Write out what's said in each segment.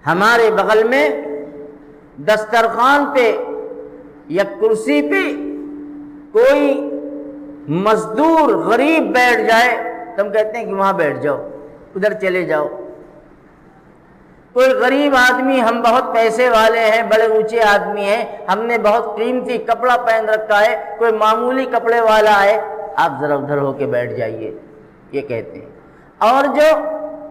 ہمارے بغل میں دسترخوان پہ یا کرسی پہ کوئی مزدور غریب بیٹھ جائے تو ہم کہتے ہیں کہ وہاں بیٹھ جاؤ، ادھر چلے جاؤ۔ کوئی غریب آدمی، ہم بہت پیسے والے ہیں، بڑے اونچے آدمی ہیں، ہم نے بہت قیمتی کپڑا پہن رکھا ہے، کوئی معمولی کپڑے والا ہے، آپ ذرا ادھر ہو کے بیٹھ جائیے، یہ کہتے ہیں۔ اور جو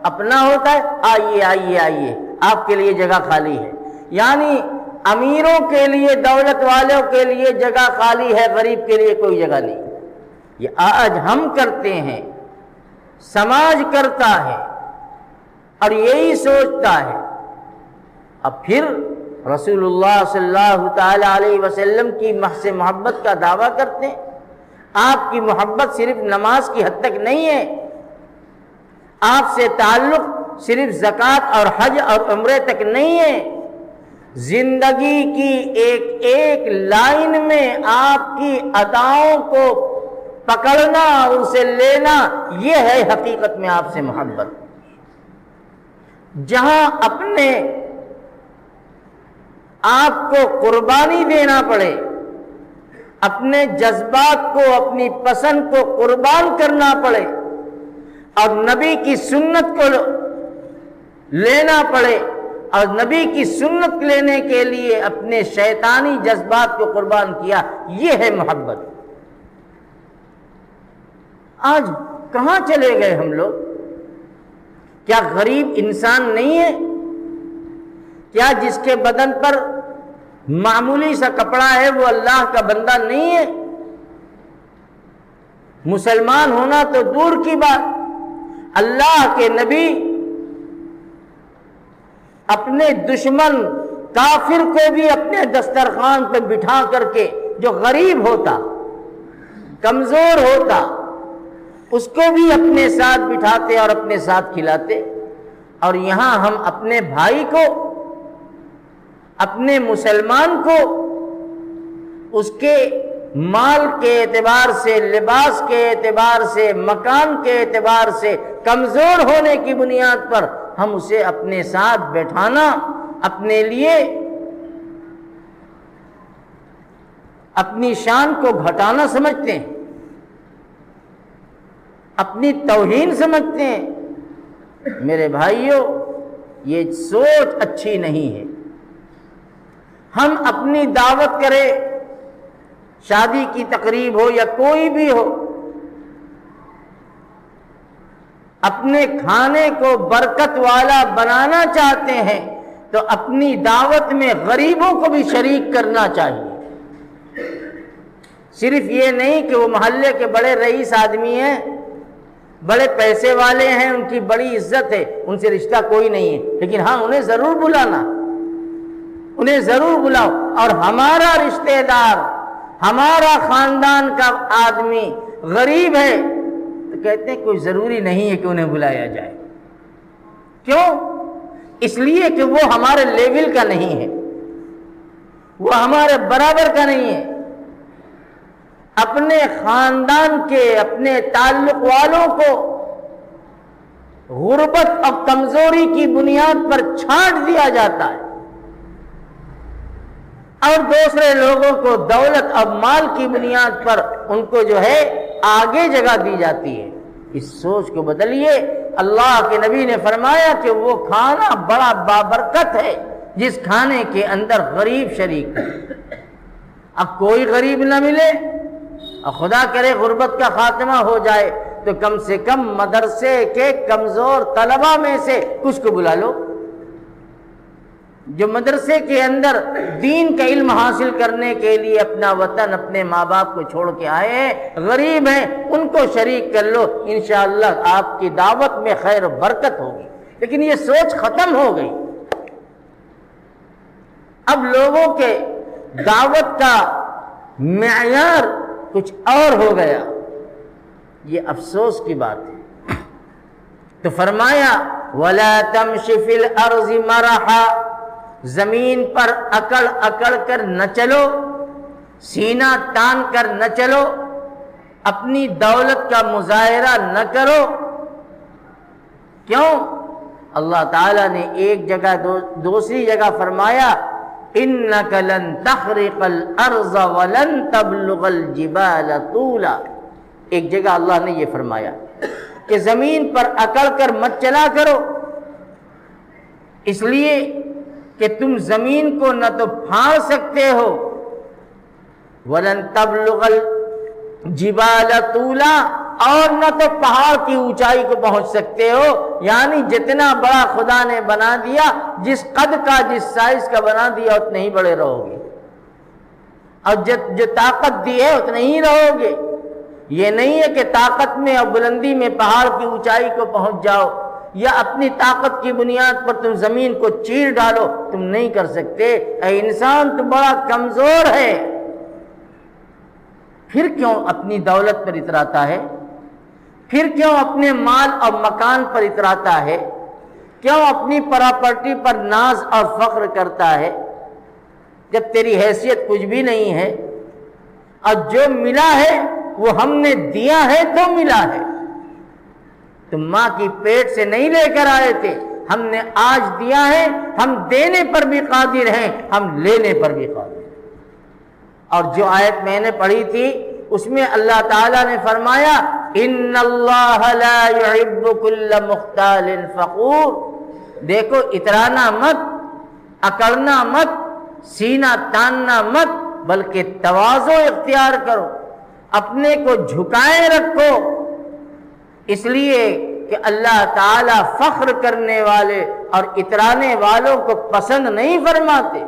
اپنا ہوتا ہے، آئیے آئیے آئیے، آپ کے لیے جگہ خالی ہے۔ یعنی امیروں کے لیے، دولت والوں کے لیے جگہ خالی ہے، غریب کے لیے کوئی جگہ نہیں۔ یہ آج ہم کرتے ہیں، سماج کرتا ہے اور یہی سوچتا ہے۔ اب پھر رسول اللہ صلی اللہ تعالی علیہ وسلم کی سے محبت کا دعویٰ کرتے ہیں۔ آپ کی محبت صرف نماز کی حد تک نہیں ہے، آپ سے تعلق صرف زکوٰۃ اور حج اور عمرے تک نہیں ہے، زندگی کی ایک ایک لائن میں آپ کی اداؤں کو پکڑنا اور اسے لینا، یہ ہے حقیقت میں آپ سے محبت۔ جہاں اپنے آپ کو قربانی دینا پڑے، اپنے جذبات کو، اپنی پسند کو قربان کرنا پڑے اور نبی کی سنت کو لینا پڑے، اور نبی کی سنت لینے کے لیے اپنے شیطانی جذبات کو قربان کیا، یہ ہے محبت۔ آج کہاں چلے گئے ہم لوگ؟ کیا غریب انسان نہیں ہے؟ کیا جس کے بدن پر معمولی سا کپڑا ہے وہ اللہ کا بندہ نہیں ہے؟ مسلمان ہونا تو دور کی بات، اللہ کے نبی اپنے دشمن کافر کو بھی اپنے دسترخوان پہ بٹھا کر کے، جو غریب ہوتا، کمزور ہوتا، اس کو بھی اپنے ساتھ بٹھاتے اور اپنے ساتھ کھلاتے۔ اور یہاں ہم اپنے بھائی کو، اپنے مسلمان کو اس کے مال کے اعتبار سے، لباس کے اعتبار سے، مکان کے اعتبار سے کمزور ہونے کی بنیاد پر ہم اسے اپنے ساتھ بیٹھانا اپنے لیے اپنی شان کو گھٹانا سمجھتے ہیں، اپنی توہین سمجھتے ہیں۔ میرے بھائیوں، یہ سوچ اچھی نہیں ہے۔ ہم اپنی دعوت کریں، شادی کی تقریب ہو یا کوئی بھی ہو، اپنے کھانے کو برکت والا بنانا چاہتے ہیں تو اپنی دعوت میں غریبوں کو بھی شریک کرنا چاہیے۔ صرف یہ نہیں کہ وہ محلے کے بڑے رئیس آدمی ہیں، بڑے پیسے والے ہیں، ان کی بڑی عزت ہے، ان سے رشتہ کوئی نہیں ہے، لیکن ہاں انہیں ضرور بلانا، انہیں ضرور بلاؤ۔ اور ہمارا رشتہ دار، ہمارا خاندان کا آدمی غریب ہے تو کہتے ہیں کوئی ضروری نہیں ہے کہ انہیں بلایا جائے۔ کیوں؟ اس لیے کہ وہ ہمارے لیول کا نہیں ہے، وہ ہمارے برابر کا نہیں ہے۔ اپنے خاندان کے، اپنے تعلق والوں کو غربت اور کمزوری کی بنیاد پر چھانٹ دیا جاتا ہے، اور دوسرے لوگوں کو دولت اور مال کی بنیاد پر ان کو جو ہے آگے جگہ دی جاتی ہے۔ اس سوچ کو بدلیے۔ اللہ کے نبی نے فرمایا کہ وہ کھانا بڑا بابرکت ہے جس کھانے کے اندر غریب شریک ہے۔ اب کوئی غریب نہ ملے اور خدا کرے غربت کا خاتمہ ہو جائے تو کم سے کم مدرسے کے کمزور طلبہ میں سے کچھ کو بلا لو، جو مدرسے کے اندر دین کا علم حاصل کرنے کے لیے اپنا وطن، اپنے ماں باپ کو چھوڑ کے آئے ہیں، غریب ہیں، ان کو شریک کر لو، انشاءاللہ آپ کی دعوت میں خیر و برکت ہوگی۔ لیکن یہ سوچ ختم ہو گئی۔ اب لوگوں کے دعوت کا معیار کچھ اور ہو گیا، یہ افسوس کی بات ہے۔ تو فرمایا وَلَا تَمْشِ فِي الْأَرْضِ مَرَحًا، زمین پر اکڑ اکڑ کر نہ چلو، سینہ تان کر نہ چلو، اپنی دولت کا مظاہرہ نہ کرو۔ کیوں؟ اللہ تعالیٰ نے ایک جگہ دوسری جگہ فرمایا اِنَّكَ لَن تَخْرِقَ الْأَرْضَ وَلَن تَبْلُغَ الْجِبَالَ طُولًا۔ ایک جگہ اللہ نے یہ فرمایا کہ زمین پر اکڑ کر مت چلا کرو، اس لیے کہ تم زمین کو نہ تو پھاڑ سکتے ہو، وَلَن تَبْلُغَ الْجِبَالَ طُولًا، اور نہ تو پہاڑ کی اونچائی کو پہنچ سکتے ہو، یعنی جتنا بڑا خدا نے بنا دیا، جس قد کا جس سائز کا بنا دیا اتنے ہی بڑے رہو گے، اور جو طاقت دی ہے اتنے ہی رہو گے۔ یہ نہیں ہے کہ طاقت میں اور بلندی میں پہاڑ کی اونچائی کو پہنچ جاؤ، یا اپنی طاقت کی بنیاد پر تم زمین کو چیر ڈالو، تم نہیں کر سکتے۔ اے انسان تو بڑا کمزور ہے، پھر کیوں اپنی دولت پر اتراتا ہے؟ پھر کیوں اپنے مال اور مکان پر اتراتا ہے؟ کیوں اپنی پراپرٹی پر ناز اور فخر کرتا ہے جب تیری حیثیت کچھ بھی نہیں ہے؟ اور جو ملا ہے وہ ہم نے دیا ہے تو ملا ہے، تم ماں کی پیٹ سے نہیں لے کر آئے تھے، ہم نے آج دیا ہے، ہم دینے پر بھی قادر ہیں، ہم لینے پر بھی قادر ہیں۔ اور جو آیت میں نے پڑھی تھی اس میں اللہ تعالیٰ نے فرمایا ان اللہ لا يحب كل مختال فخور۔ دیکھو، اترانا مت، اکڑنا مت، سینہ تاننا مت، بلکہ تواضع اختیار کرو، اپنے کو جھکائے رکھو، اس لیے کہ اللہ تعالیٰ فخر کرنے والے اور اترانے والوں کو پسند نہیں فرماتے۔